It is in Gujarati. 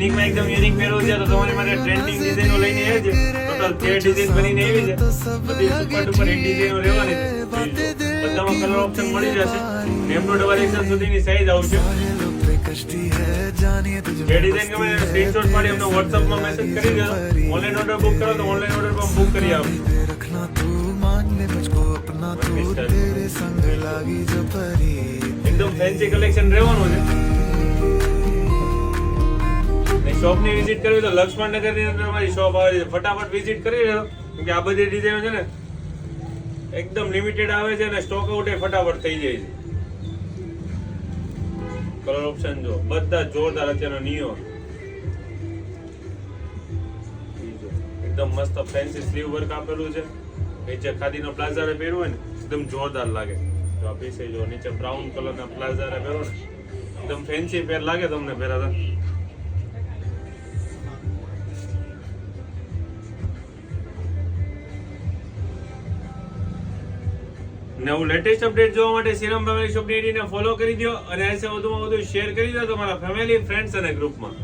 યુનિકમાં એકદમ યુનિક પહેરવું છે તો તમારી માટે ટ્રેન્ડિંગ ડિઝાઇનો લઈને આવે છે. ટોટલ 13 ડિઝાઇન બનીને આવી છે. બધી સુપર ડુપર હિટ ડિઝાઇનો રહેવાની છે. બધામાં કલર ઓપ્શન મળી જશે. M2 સુધીની સાઈઝ આવશે. જે ડિઝાઇન ગમે સ્ક્રીનશોટ પાડી અમને WhatsApp માં મેસેજ કરી દેજો. ઓનલાઈન ઓર્ડર બુક કરો તો ઓનલાઈન ઓર્ડર પણ બુક કરી આપો. એકદમ ફેન્સી કલેક્શન રહેવાનું છે. શોપની વિઝિટ કરવી તો લક્ષ્મણ નગરની અંદર અમારી શોપ આવે છે. ફટાફટ વિઝિટ કરી લેજો કેમ કે આ બધી ડિઝાઇનો છે ને એકદમ લિમિટેડ આવે છે અને સ્ટોક આઉટ ફટાફટ થઈ જાય છે. કલર ઓપ્શન જો બધા જોરદાર અત્યારનો નિયો એકદમ મસ્ત ફેન્સી સ્લીવ વર્ક આપેલું છે. નીચે ખાદીનો પ્લાઝારે પહેરવું હોય ને એકદમ જોરદાર લાગે. તો આ પીસ જો નીચે બ્રાઉન કલરના પ્લાઝારે પહેરો ને એકદમ ફેન્સી પેર લાગે તમને પહેરાતા. નવું લેટેસ્ટ અપડેટ જોવા માટે સિરમ ફેમિલી શોપની આઈડીને ફોલો કરી દો અને એસે વધુમાં વધુ શેર કરી દો તમારા ફેમિલી ફ્રેન્ડ્સ અને ગ્રુપમાં.